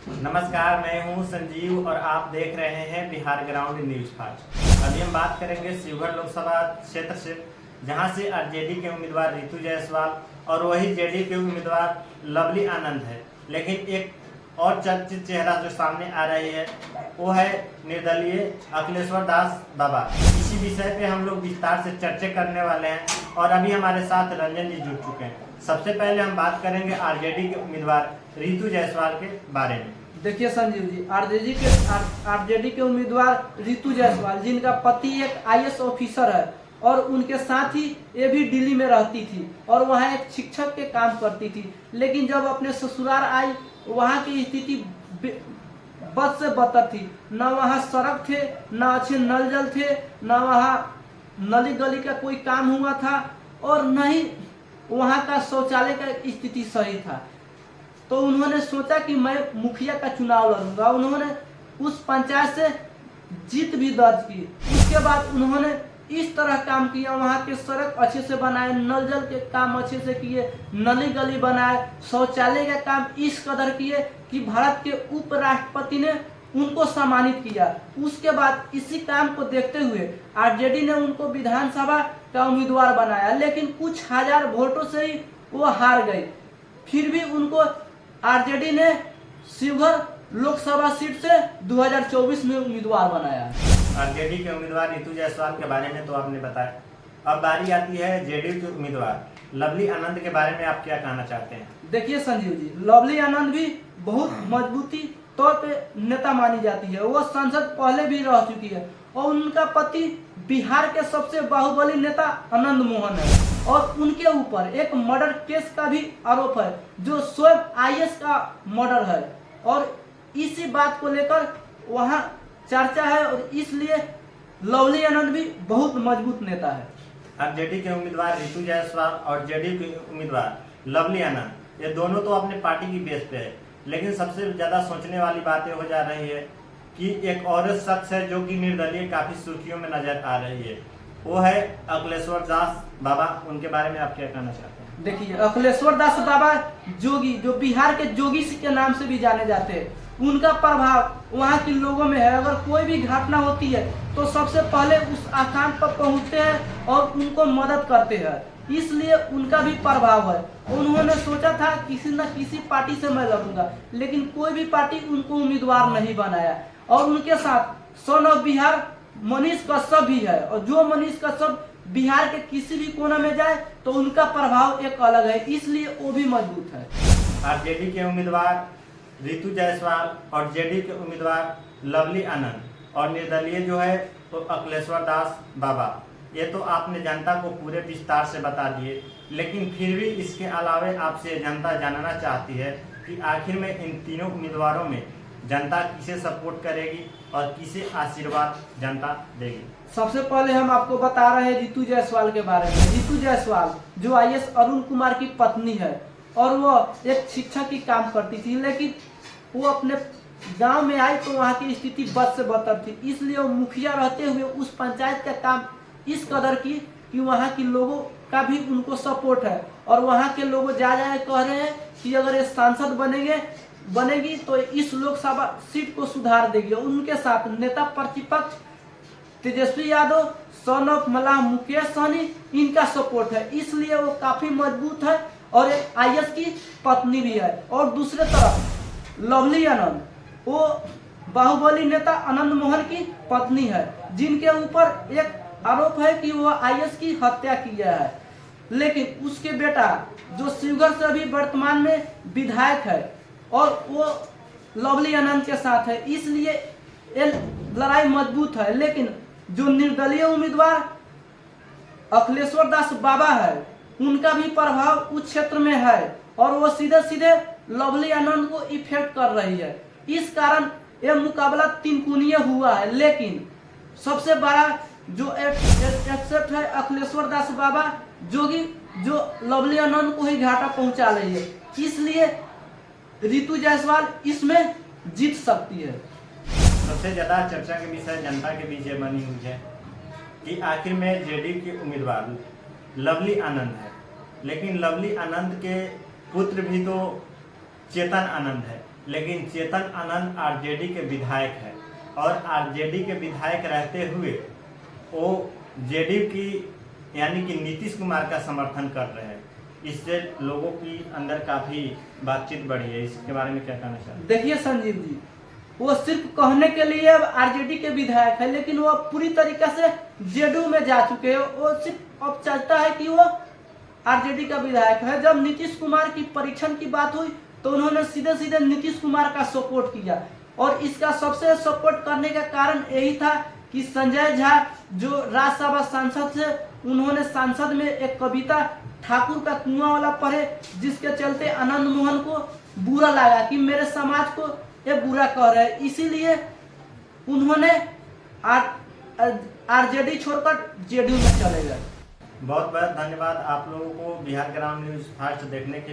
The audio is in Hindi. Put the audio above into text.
नमस्कार, मैं हूं संजीव और आप देख रहे हैं बिहार ग्राउंड न्यूज फास्ट। अभी हम बात करेंगे शिवहर लोकसभा क्षेत्र से, जहां से आरजेडी के उम्मीदवार रितु जायसवाल और वही जेडी के उम्मीदवार लवली आनंद है। लेकिन एक और चर्चित चेहरा जो सामने आ रही है वो है निर्दलीय अखिलेश्वर दास बाबा। इसी विषय पे हम लोग विस्तार से चर्चा करने वाले हैं और अभी हमारे साथ रंजन जी जुड़ चुके हैं। सबसे पहले हम बात करेंगे आरजेडी के उम्मीदवार रितु जायसवाल के बारे में। देखिए संजीव जी, आरजेडी के उम्मीदवार रितु जायसवाल, जिनका पति एक आईएएस ऑफिसर है और उनके साथ ही ये भी दिल्ली में रहती थी और वहाँ एक शिक्षक के काम करती थी। लेकिन जब अपने ससुराल आई, वहाँ की स्थिति बद से बदतर थी। न वहाँ सड़क थे, न अच्छे नल जल थे, न वहाँ नली गली का कोई काम हुआ था और न ही वहाँ का शौचालय का स्थिति सही था। तो उन्होंने सोचा कि मैं मुखिया का चुनाव लड़ूंगा। उन्होंने उस पंचायत से जीत भी दर्ज की। उसके बाद उन्होंने इस तरह काम किया, वहाँ के सड़क अच्छे से बनाए, नल जल के काम अच्छे से किए, नली गली बनाए, शौचालय का काम इस कदर किए कि भारत के उपराष्ट्रपति ने उनको सम्मानित किया। उसके बाद इसी काम को देखते हुए आरजेडी ने उनको विधानसभा का उम्मीदवार बनाया, लेकिन कुछ हजार वोटों से ही वो हार गए। फिर भी उनको आरजेडी ने शिवहर लोकसभा सीट से 2024 में उम्मीदवार बनाया। आरजेडी के उम्मीदवार रितु जायसवाल के बारे में तो आपने बताया। अब बारी आती है जेडीयू के उम्मीदवार लवली आनंद के बारे में आप क्या कहना चाहते हैं? देखिए संजीव जी, लवली आनंद भी बहुत मजबूती तौर पे नेता मानी जाती है। वो संसद पहले भी रह चुकी है और उनका पति बिहार के सबसे बाहुबली नेता आनंद मोहन है और उनके ऊपर एक मर्डर केस का भी आरोप है, जो स्वयं आईएएस का मर्डर है। और इसी बात को लेकर वहाँ चर्चा है और इसलिए लवली आनंद भी बहुत मजबूत नेता है। आरजेडी के उम्मीदवार रितु जायसवाल और जेडीयू के उम्मीदवार लवली आनंद, ये दोनों तो अपने पार्टी की बेस पे है। लेकिन सबसे ज्यादा सोचने वाली बातें हो जा रही है कि एक और शख्स है जो कि निर्दलीय काफी सुर्खियों में नजर आ रही है, वो है अखिलेश्वर दास बाबा। उनके बारे में आप क्या कहना चाहते हैं? देखिए, अखिलेश्वर दास बाबा जोगी, जो बिहार के जोगी के नाम से भी जाने जाते हैं, उनका प्रभाव वहाँ के लोगों में है। अगर कोई भी घटना होती है तो सबसे पहले उस स्थान पर पहुँचते हैं और उनको मदद करते हैं, इसलिए उनका भी प्रभाव है। उन्होंने सोचा था किसी न किसी पार्टी से मैं लड़ूंगा, लेकिन कोई भी पार्टी उनको उम्मीदवार नहीं बनाया। और उनके साथ सन ऑफ बिहार मनीष कश्यप भी है, और जो मनीष कश्यप बिहार के किसी भी कोना में जाए तो उनका प्रभाव एक अलग है, इसलिए वो भी मजबूत है। आरजेडी के उम्मीदवार रितु जायसवाल और जेडीयू के उम्मीदवार लवली आनंद और निर्दलीय जो है तो अखिलेश्वर दास बाबा, ये तो आपने जनता को पूरे विस्तार से बता दिए। लेकिन फिर भी इसके अलावे आपसे जनता जानना चाहती है कि आखिर में इन तीनों उम्मीदवारों में जनता किसे सपोर्ट करेगी और किसे आशीर्वाद जनता देगी। सबसे पहले हम आपको बता रहे हैं रितु जायसवाल के बारे में। रितु जायसवाल जो आईएएस अरुण कुमार की पत्नी है और वो एक शिक्षक की काम करती थी, लेकिन वो अपने गांव में आई तो वहाँ की स्थिति बद से बदतर थी। इसलिए वो मुखिया रहते हुए उस पंचायत का काम इस कदर की कि वहाँ के लोगों का भी उनको सपोर्ट है और वहाँ के लोग जा कह रहे हैं कि अगर ये सांसद बनेगी तो इस लोकसभा सीट को सुधार देगी। उनके साथ नेता प्रतिपक्ष तेजस्वी यादव, सन ऑफ मल्लाह मुकेश सहनी, इनका सपोर्ट है, इसलिए वो काफी मजबूत है और एक आईएएस की पत्नी भी है। और दूसरे तरफ लवली आनंद, वो बाहुबली नेता आनंद मोहन की पत्नी है, जिनके ऊपर एक आरोप है कि वह आईएएस की हत्या किया है। लेकिन उसके बेटा जो शिवहर से अभी वर्तमान में विधायक है और वो लवली आनंद के साथ है, इसलिए ये लड़ाई मजबूत है। लेकिन जो निर्दलीय उम्मीदवार अखिलेश्वर दास बाबा है, उनका भी प्रभाव उस क्षेत्र में है और वो सीधे सीधे लवली आनंद को इफेक्ट कर रही है। इस कारण यह मुकाबला तीनकोणीय हुआ है। लेकिन सबसे बड़ा जो एक्सेप्ट है अखिलेश्वर दास बाबा जोगी, जो लवली आनंद को ही घाटा पहुंचा रही है, इसलिए रितु जायसवाल इसमें जीत सकती है। सबसे ज्यादा चर्चा के विषय जनता के बीच ये बनी हुई है कि आखिर में जेडीयू के उम्मीदवार लवली आनंद है, लेकिन लवली आनंद के पुत्र भी तो चेतन आनंद है। लेकिन चेतन आनंद आरजेडी के विधायक है और आरजेडी के विधायक रहते हुए वो जेडीयू की यानी कि नीतीश कुमार का समर्थन कर रहे हैं। इससे लोगों की अंदर काफी बातचीत बढ़ी है। इसके बारे में क्या कहना चाहते हैं? देखिए संजीव जी, वो सिर्फ कहने के लिए आरजेडी के विधायक है, लेकिन वो पूरी तरीके से जेडीयू में जा चुके हैं। वो सिर्फ अब चाहता है कि वो आरजेडी का विधायक है। जब नीतीश कुमार की परीक्षण की बात हुई तो उन्होंने सीधे सीधे नीतीश कुमार का सपोर्ट किया, और इसका सबसे सपोर्ट करने का कारण यही था कि संजय झा जो राज्यसभा सांसद थे, उन्होंने सांसद में एक कविता ठाकुर का कुआं वाला पढ़े, जिसके चलते आनंद मोहन को बुरा लगा कि मेरे समाज को ये बुरा कह रहे हैं। इसीलिए उन्होंने आरजेडी छोड़कर जेडीयू में चले गए। बहुत बहुत धन्यवाद आप लोगों को बिहार ग्राउंड न्यूज फास्ट देखने के लिए।